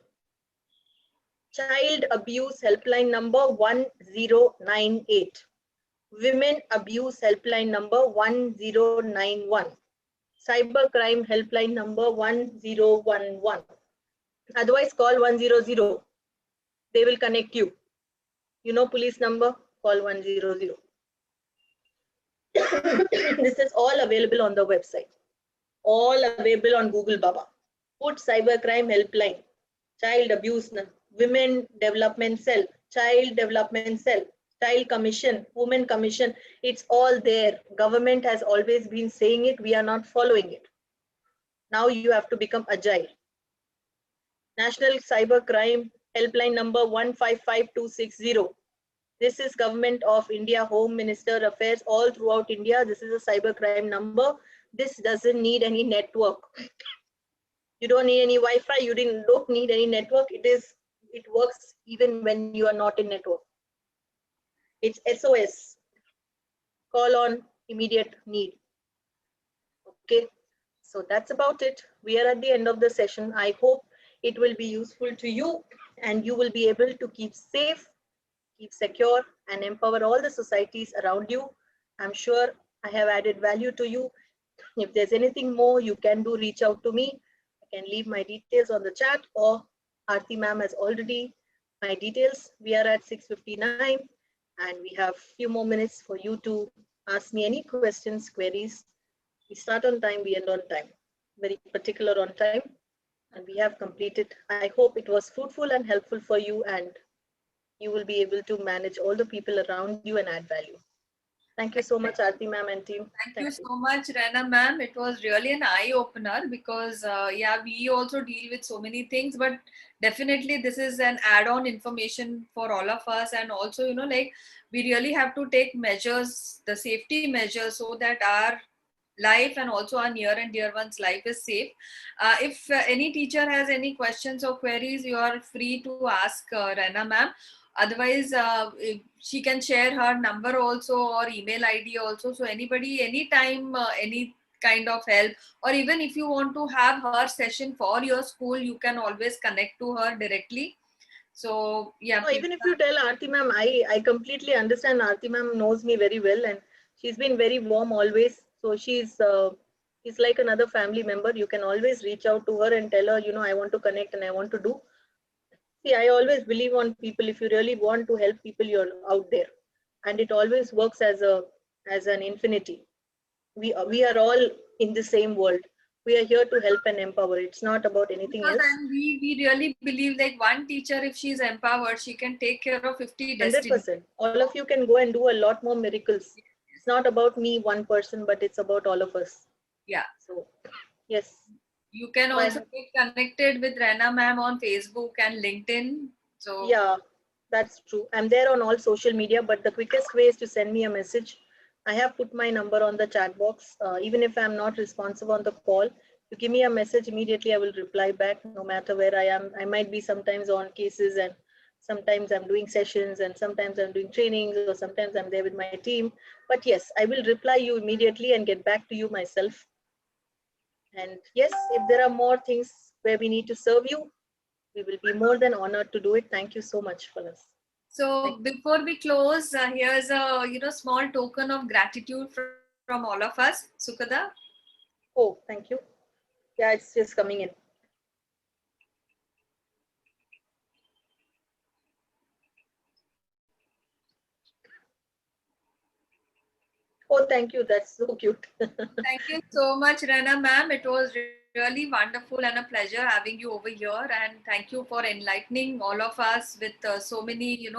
Child abuse helpline number 1098. Women abuse helpline number 1091. Cybercrime helpline number 1011. Otherwise, call 100. They will connect you. You know police number, call 100. This is all available on the website. All available on Google Baba. Put cybercrime helpline, child abuse, women development cell, child development cell, child commission, women commission. It's all there. Government has always been saying it. We are not following it. Now you have to become agile. National Cybercrime Helpline number 155260. This is Government of India Home Minister Affairs all throughout India. This is a cybercrime number. This doesn't need any network. You don't need any Wi-Fi. You don't need any network. It works even when you are not in network. It's SOS. Call on immediate need. Okay. So that's about it. We are at the end of the session. I hope it will be useful to you and you will be able to keep safe, keep secure, and empower all the societies around you. I'm sure I have added value to you. If there's anything more you can do, reach out to me. I can leave my details on the chat, or Aarti ma'am has already my details. We are at 6:59 and we have few more minutes for you to ask me any questions, queries. We start on time, we end on time. Very particular on time, and we have completed. I hope it was fruitful and helpful for you, and you will be able to manage all the people around you and add value. Thank you so much, Aarti ma'am and team. Thank you so much, Rana ma'am. It was really an eye opener because, yeah, we also deal with so many things, but definitely this is an add-on information for all of us. And also, you know, like we really have to take measures, the safety measures, so that our life and also our near and dear one's life is safe. If any teacher has any questions or queries, you are free to ask Rana ma'am. Otherwise, she can share her number also or email ID also. So anybody, anytime, any kind of help, or even if you want to have her session for your school, you can always connect to her directly. So yeah. No, even if you tell Aarti ma'am, I completely understand. Aarti ma'am knows me very well and she's been very warm always. So she's like another family member. You can always reach out to her and tell her, you know, I want to connect and I want to do. See, I always believe on people. If you really want to help people, you're out there, and it always works as an infinity. We are all in the same world. We are here to help and empower. It's not about anything else. And we really believe like one teacher, if she's empowered, she can take care of 50 destinies. 100%. All of you can go and do a lot more miracles. It's not about me, one person, but it's about all of us. Yeah. So, yes. You can also get connected with Rana ma'am on Facebook and LinkedIn. So yeah, that's true. I'm there on all social media, but the quickest way is to send me a message. I have put my number on the chat box. Even if I'm not responsive on the call, you give me a message immediately, I will reply back no matter where I am. I might be sometimes on cases, and sometimes I'm doing sessions, and sometimes I'm doing trainings, or sometimes I'm there with my team. But yes, I will reply you immediately and get back to you myself. And yes, if there are more things where we need to serve you, we will be more than honored to do it. Thank you so much for us. So before we close, here's a small token of gratitude from all of us. Sukada. Oh, thank you. Yeah, it's just coming in. Oh, thank you. That's so cute. Thank you so much, Rana ma'am. It was really wonderful and a pleasure having you over here. And thank you for enlightening all of us with so many,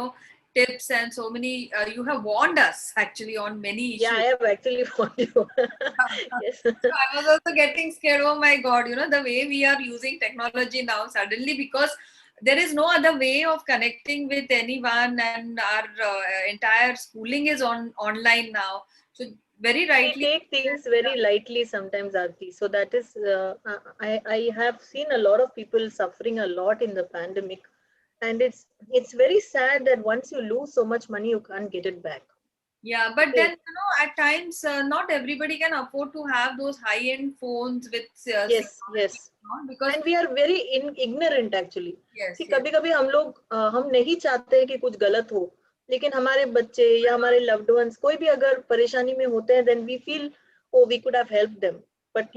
tips and so many. You have warned us actually on many Yeah, I issues. have actually found you. Yes. So I was also getting scared. Oh my God, the way we are using technology now suddenly, because there is no other way of connecting with anyone, and our entire schooling is online now. So very We rightly. take things very lightly sometimes, Aarti. So that is, I have seen a lot of people suffering a lot in the pandemic, and it's very sad that once you lose so much money, you can't get it back. Yeah, but then Okay. at times not everybody can afford to have those high-end phones with Yes, security, yes. because And we are very ignorant actually. yes, See, yes, कभी कभी हम लोग हम नहीं चाहते हैं कि कुछ गलत हो, लेकिन हमारे बच्चे या हमारे loved ones कोई भी अगर परेशानी में होते हैं, then we feel, oh, we could have helped them. But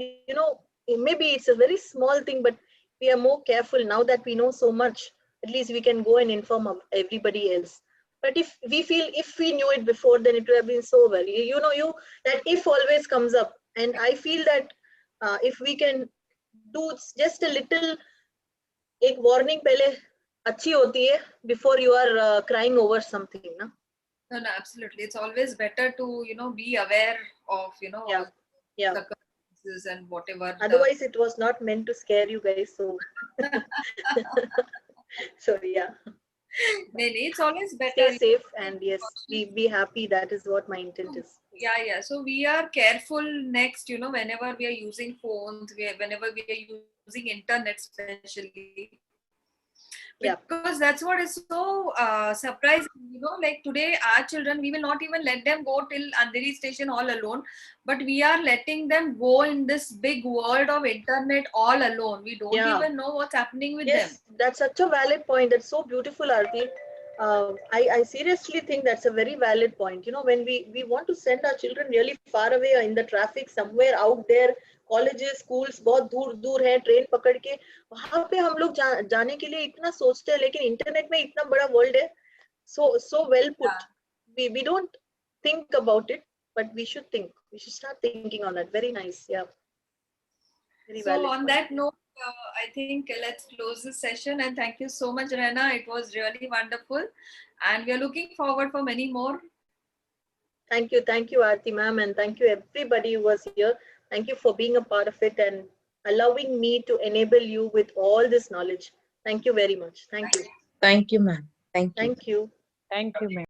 maybe it's a very small thing, but we are more careful now that we know so much. At least we can go and inform everybody else. But if we feel, if we knew it before, then it would have been so well. That if always comes up, and I feel that if we can do just a little, एक warning पहले अच्छी होती है before you are crying over something, ना? no, no, absolutely. It's always better to be aware of Yeah, yeah. circumstances and whatever. Otherwise, it was not meant to scare you guys. So, so yeah. It's always Stay better. safe and yes, be happy. That is what my intent is. Yeah. So we are careful next, whenever we are using phones, whenever we are using internet, especially. Yeah. Because that's what is so surprising, like today our children, we will not even let them go till Andheri station all alone, but we are letting them go in this big world of internet all alone. We don't Yeah. even know what's happening with them. Yes, that's such a valid point. That's so beautiful, Aarti. I seriously think that's a very valid point. When we want to send our children really far away or in the traffic somewhere out there, colleges, schools बहुत दूर दूर है, train पकड़ के वहां पे हम लोग जाने के लिए इतना सोचते हैं, लेकिन इंटरनेट में इतना बड़ा वर्ल्ड है. So well put. We don't think about it, but we should think. We should start thinking on that. Very nice. Yeah. Very So valid on point. that note, I think let's close this session, and thank you so much, Rena. It was really wonderful, and we are looking forward for many more. Thank you, Aarti ma'am, and thank you everybody who was here. Thank you for being a part of it and allowing me to enable you with all this knowledge. Thank you very much. Thank you. Thank you, ma'am. Thank you. Thank you. Thank you, ma'am.